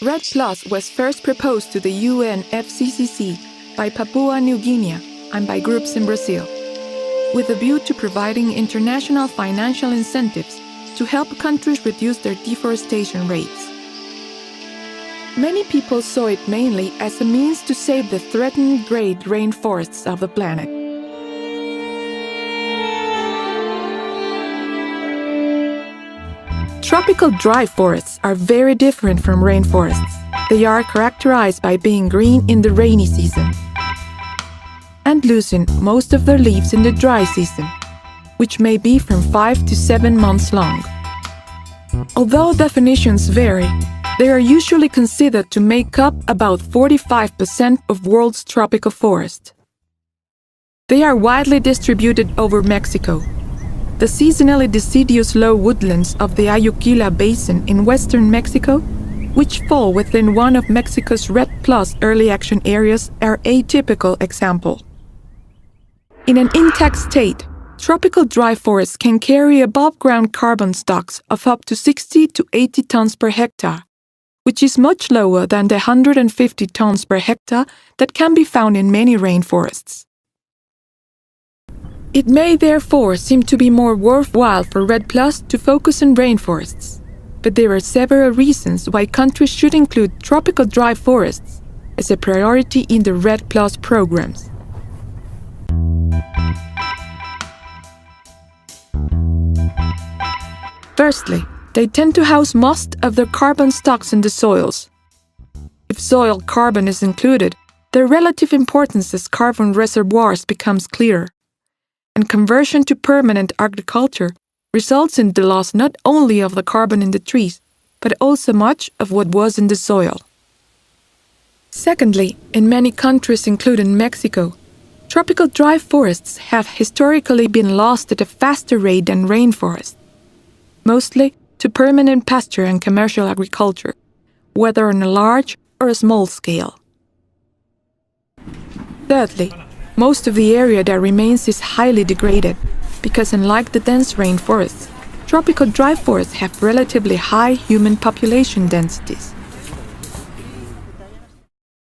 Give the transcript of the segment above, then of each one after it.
REDD+ was first proposed to the UNFCCC by Papua New Guinea and by groups in Brazil, with a view to providing international financial incentives to help countries reduce their deforestation rates. Many people saw it mainly as a means to save the threatened great rainforests of the planet. Tropical dry forests are very different from rainforests. They are characterized by being green in the rainy season and losing most of their leaves in the dry season, which may be from 5 to 7 months long. Although definitions vary, they are usually considered to make up about 45% of world's tropical forest. They are widely distributed over Mexico. The seasonally deciduous low woodlands of the Ayuquila Basin in western Mexico, which fall within one of Mexico's REDD+ early action areas, are a typical example. In an intact state, tropical dry forests can carry above-ground carbon stocks of up to 60 to 80 tons per hectare, which is much lower than the 150 tons per hectare that can be found in many rainforests. It may therefore seem to be more worthwhile for REDD+ to focus on rainforests, but there are several reasons why countries should include tropical dry forests as a priority in the REDD+ programs. Firstly, they tend to house most of their carbon stocks in the soils. If soil carbon is included, their relative importance as carbon reservoirs becomes clearer, and conversion to permanent agriculture results in the loss not only of the carbon in the trees, but also much of what was in the soil. Secondly, in many countries, including Mexico, tropical dry forests have historically been lost at a faster rate than rainforests, mostly to permanent pasture and commercial agriculture, whether on a large or a small scale. Thirdly, most of the area that remains is highly degraded, because unlike the dense rainforests, tropical dry forests have relatively high human population densities.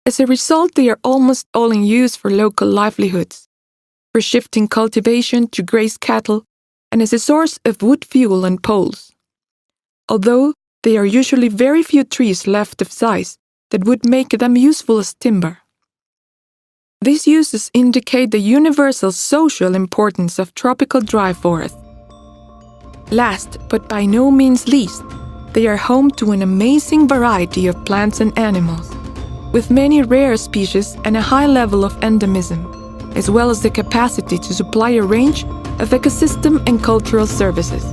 As a result, they are almost all in use for local livelihoods, for shifting cultivation to graze cattle, and as a source of wood fuel and poles. Although there are usually very few trees left of size that would make them useful as timber. These uses indicate the universal social importance of tropical dry forests. Last, but by no means least, they are home to an amazing variety of plants and animals, with many rare species and a high level of endemism, as well as the capacity to supply a range of ecosystem and cultural services.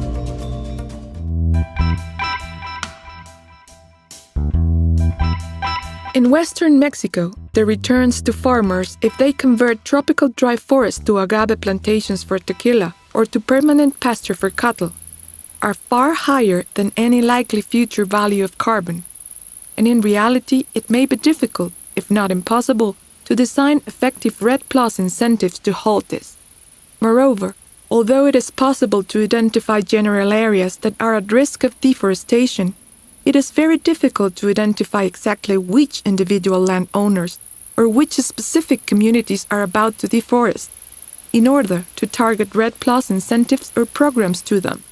In western Mexico, the returns to farmers if they convert tropical dry forests to agave plantations for tequila or to permanent pasture for cattle are far higher than any likely future value of carbon. And in reality, it may be difficult, if not impossible, to design effective REDD+ incentives to halt this. Moreover, although it is possible to identify general areas that are at risk of deforestation, it is very difficult to identify exactly which individual landowners or which specific communities are about to deforest, in order to target REDD+ incentives or programs to them.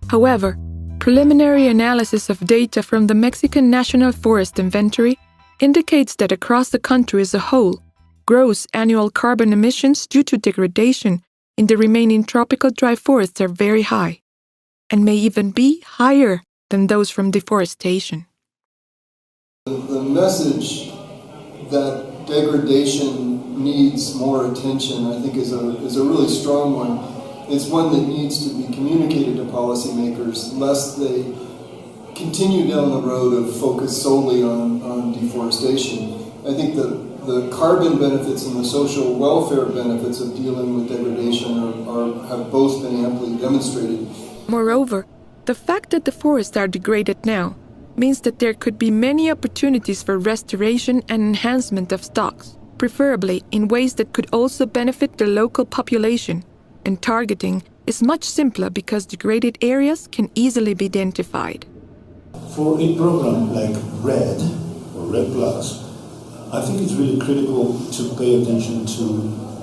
However, preliminary analysis of data from the Mexican National Forest Inventory indicates that across the country as a whole, gross annual carbon emissions due to degradation in the remaining tropical dry forests are very high, and may even be higher than those from deforestation. The message that degradation needs more attention, I think, is a really strong one. It's one that needs to be communicated to policymakers, lest they continue down the road of focus solely on deforestation. I think the carbon benefits and the social welfare benefits of dealing with degradation have both been amply demonstrated. Moreover, the fact that the forests are degraded now means that there could be many opportunities for restoration and enhancement of stocks, preferably in ways that could also benefit the local population, and targeting is much simpler because degraded areas can easily be identified. For a program like RED, or RED Plus, I think it's really critical to pay attention to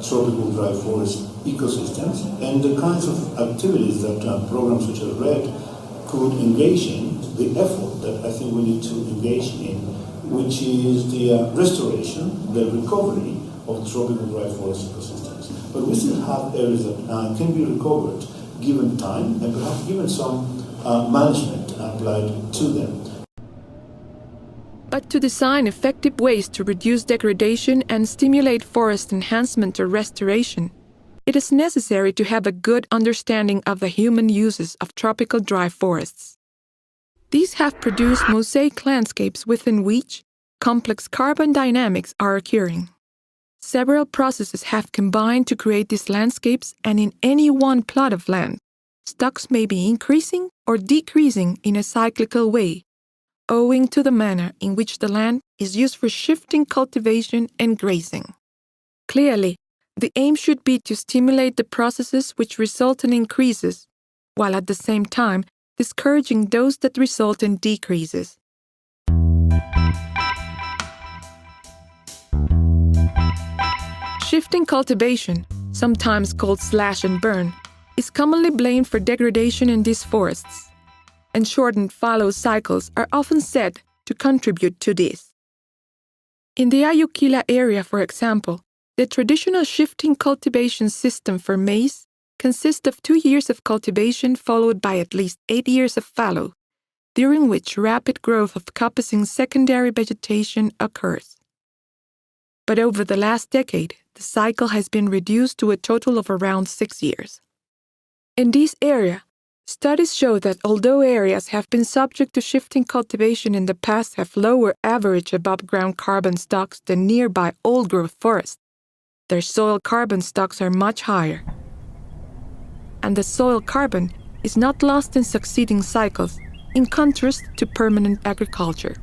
tropical dry forest ecosystems and the kinds of activities that programs such as RED could engage in, the effort that I think we need to engage in, which is the restoration, the recovery of tropical dry forest ecosystems. But we still have areas that can be recovered given time and perhaps given some management applied to them. But to design effective ways to reduce degradation and stimulate forest enhancement or restoration, it is necessary to have a good understanding of the human uses of tropical dry forests. These have produced mosaic landscapes within which complex carbon dynamics are occurring. Several processes have combined to create these landscapes, and in any one plot of land, stocks may be increasing or decreasing in a cyclical way, owing to the manner in which the land is used for shifting cultivation and grazing. Clearly, the aim should be to stimulate the processes which result in increases, while at the same time discouraging those that result in decreases. Shifting cultivation, sometimes called slash and burn, is commonly blamed for degradation in these forests, and shortened fallow cycles are often said to contribute to this. In the Ayuquila area, for example, the traditional shifting cultivation system for maize consists of 2 years of cultivation followed by at least 8 years of fallow, during which rapid growth of coppicing secondary vegetation occurs. But over the last decade, the cycle has been reduced to a total of around 6 years. In this area, studies show that although areas have been subject to shifting cultivation in the past have lower average above-ground carbon stocks than nearby old-growth forests, their soil carbon stocks are much higher. And the soil carbon is not lost in succeeding cycles, in contrast to permanent agriculture.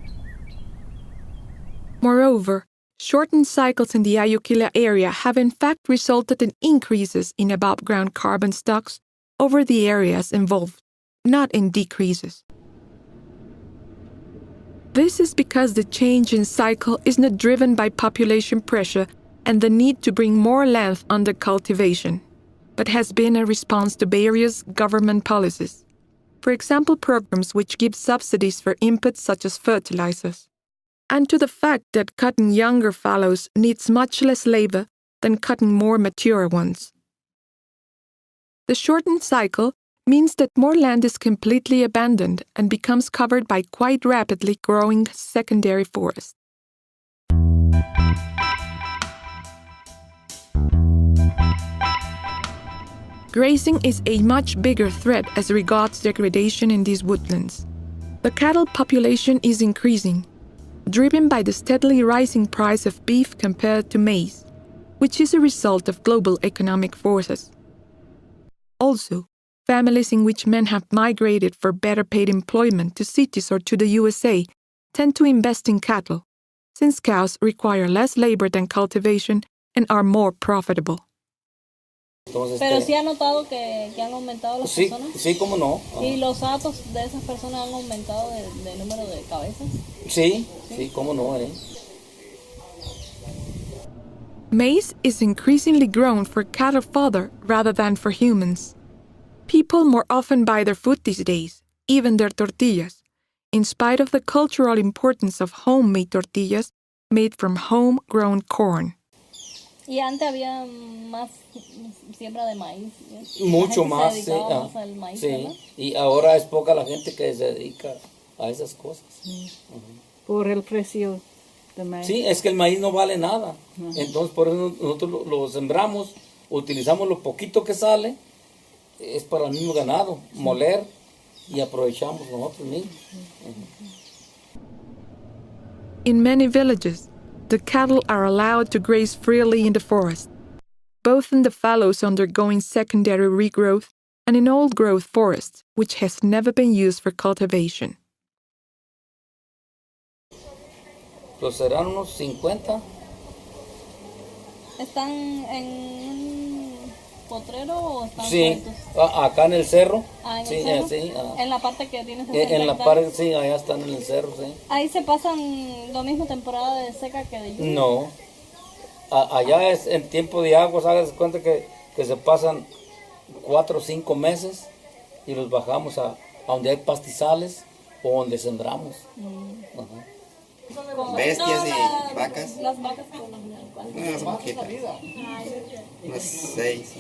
Moreover, shortened cycles in the Ayuquila area have in fact resulted in increases in above-ground carbon stocks over the areas involved, not in decreases. This is because the change in cycle is not driven by population pressure and the need to bring more land under cultivation, but has been a response to various government policies. For example, programs which give subsidies for inputs such as fertilizers, and to the fact that cutting younger fallows needs much less labor than cutting more mature ones. The shortened cycle means that more land is completely abandoned and becomes covered by quite rapidly growing secondary forest. Grazing is a much bigger threat as regards degradation in these woodlands. The cattle population is increasing, driven by the steadily rising price of beef compared to maize, which is a result of global economic forces. Also, families in which men have migrated for better paid employment to cities or to the USA tend to invest in cattle, since cows require less labor than cultivation and are more profitable. Entonces, Pero sí ha notado que han aumentado las sí, personas. sí, cómo no. ¿Y los datos de esas personas han aumentado de número de cabezas? Sí, sí, cómo no, Maize is increasingly grown for cattle fodder rather than for humans. People more often buy their food these days, even their tortillas, in spite of the cultural importance of homemade tortillas made from homegrown corn. Y antes había más siembra de maíz. Mucho La más, gente sí. se dedicaba más al maíz, Sí, ¿verdad? y ahora es poca la gente que se dedica a esas cosas. Por el precio del maíz. Sí, es que el maíz no vale nada. Entonces, por eso nosotros lo sembramos, utilizamos lo poquito que sale, es para el mismo ganado, moler y aprovechamos nosotros mismos. In many villages, the cattle are allowed to graze freely in the forest, both in the fallows undergoing secondary regrowth and in old-growth forests, which has never been used for cultivation. Pues serán unos 50. Están en un potrero o están Sí, sueltos? acá en el cerro. Ah, ¿en Sí, el cerro? sí. En la parte que tienes En la parte, sí, allá están en el cerro, sí. Ahí se pasan lo mismo temporada de seca que de lluvia. No, allá es en tiempo de agua, ¿sabes? Cuenta que se pasan 4 o 5 meses y los bajamos a donde hay pastizales o donde sembramos. Ajá. Bestias y vacas. Las vacas con ¿cuántas? Unas poquitas. Unas 6.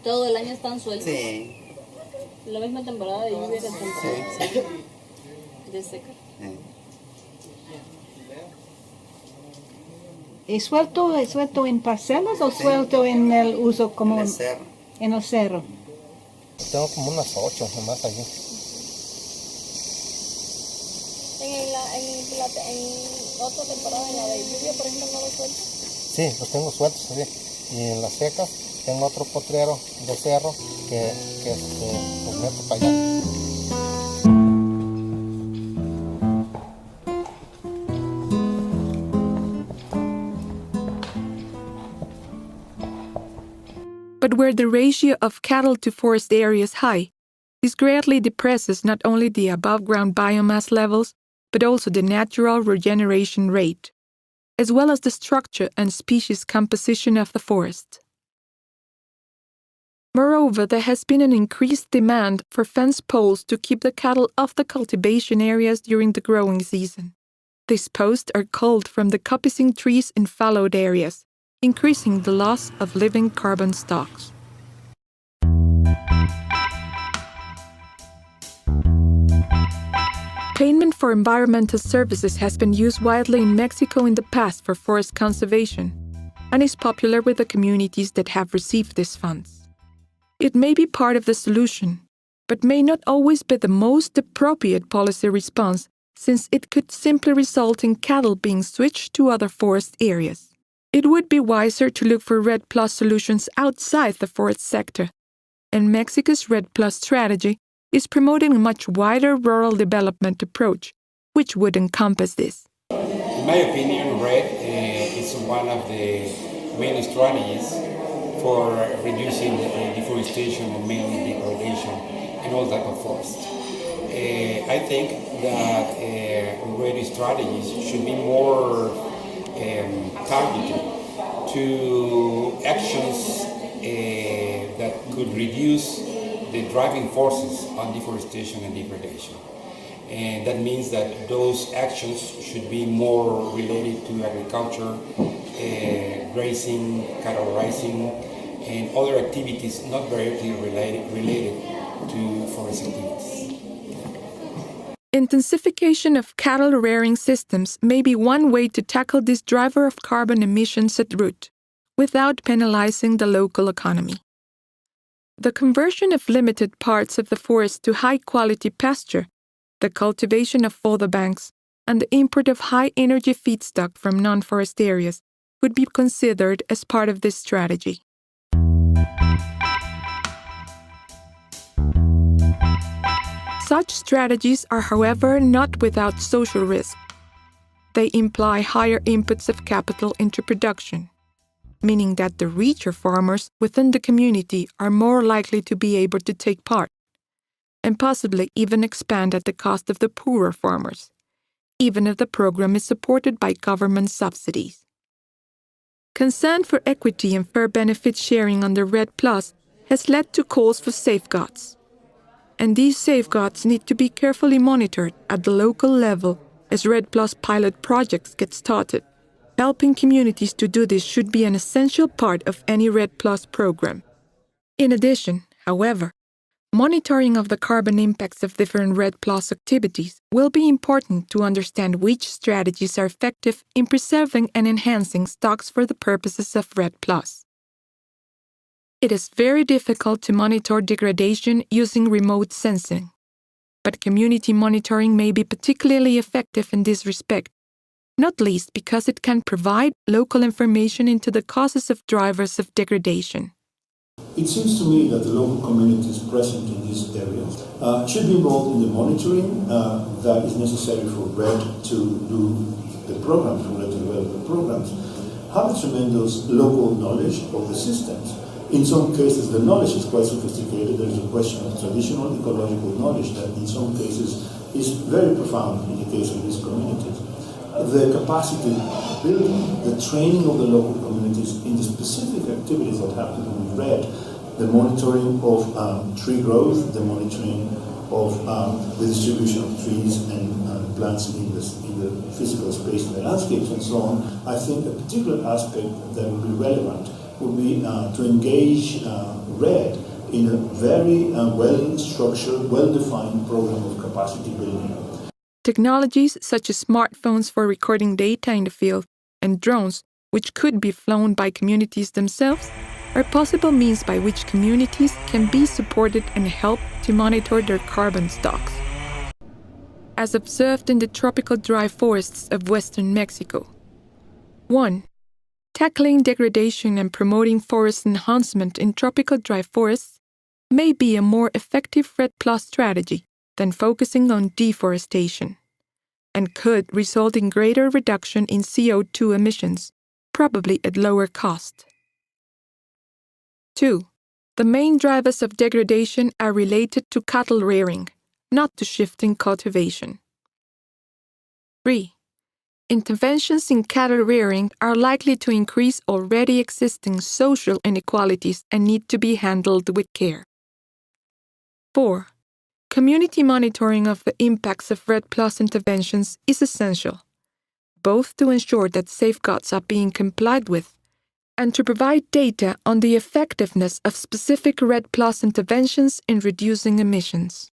Todo el año están sueltos. Sí. La misma temporada de lluvia que temporada de seca. ¿Es suelto en parcelas o suelto en el uso como En el cerro. en el cerro? Tengo como unas 8 nomás allí. En otra temporada, en la de lluvia, por ejemplo, no lo suelto. Sí, los tengo sueltos allí. Y en las secas tengo otro potrero de cerro que los meto para allá. But where the ratio of cattle to forest area is high, this greatly depresses not only the above-ground biomass levels, but also the natural regeneration rate, as well as the structure and species composition of the forest. Moreover, there has been an increased demand for fence poles to keep the cattle off the cultivation areas during the growing season. These posts are culled from the coppicing trees in fallowed areas, increasing the loss of living carbon stocks. Payment for environmental services has been used widely in Mexico in the past for forest conservation, and is popular with the communities that have received these funds. It may be part of the solution, but may not always be the most appropriate policy response, since it could simply result in cattle being switched to other forest areas. It would be wiser to look for REDD+ solutions outside the forest sector, and Mexico's REDD+ strategy is promoting a much wider rural development approach, which would encompass this. In my opinion, REDD is one of the main strategies for reducing deforestation and mainly degradation in all type of forest. I think that REDD strategies should be more targeted to actions that could reduce the driving forces on deforestation and degradation. And that means that those actions should be more related to agriculture, grazing, cattle raising, and other activities not directly related to forest activities. Intensification of cattle rearing systems may be one way to tackle this driver of carbon emissions at root, without penalizing the local economy. The conversion of limited parts of the forest to high-quality pasture, the cultivation of fodder banks, and the import of high-energy feedstock from non-forest areas would be considered as part of this strategy. Such strategies are, however, not without social risk. They imply higher inputs of capital into production, meaning that the richer farmers within the community are more likely to be able to take part, and possibly even expand at the cost of the poorer farmers, even if the program is supported by government subsidies. Concern for equity and fair benefit sharing under REDD+ has led to calls for safeguards. And these safeguards need to be carefully monitored at the local level as REDD+ pilot projects get started. Helping communities to do this should be an essential part of any REDD+ program. In addition, however, monitoring of the carbon impacts of different REDD+ activities will be important to understand which strategies are effective in preserving and enhancing stocks for the purposes of REDD+. It is very difficult to monitor degradation using remote sensing, but community monitoring may be particularly effective in this respect, not least because it can provide local information into the causes of drivers of degradation. It seems to me that the local communities present in these areas should be involved in the monitoring that is necessary for REDD to do the programs, for REDD to develop the programs, have a tremendous local knowledge of the systems, In some cases, the knowledge is quite sophisticated. There is a question of traditional ecological knowledge that in some cases is very profound in the case of these communities. The capacity building, the training of the local communities in the specific activities that have to do with REDD, the monitoring of tree growth, the monitoring of the distribution of trees and plants in the physical space, in the landscapes and so on. I think a particular aspect that would be relevant would be to engage REDD in a very well-structured, well-defined program of capacity building. Technologies such as smartphones for recording data in the field and drones, which could be flown by communities themselves, are possible means by which communities can be supported and helped to monitor their carbon stocks. As observed in the tropical dry forests of western Mexico. 1. Tackling degradation and promoting forest enhancement in tropical dry forests may be a more effective REDD+ strategy than focusing on deforestation, and could result in greater reduction in CO2 emissions, probably at lower cost. 2. The main drivers of degradation are related to cattle rearing, not to shifting cultivation. 3. Interventions in cattle rearing are likely to increase already existing social inequalities and need to be handled with care. 4. Community monitoring of the impacts of REDD+ interventions is essential, both to ensure that safeguards are being complied with and to provide data on the effectiveness of specific REDD+ interventions in reducing emissions.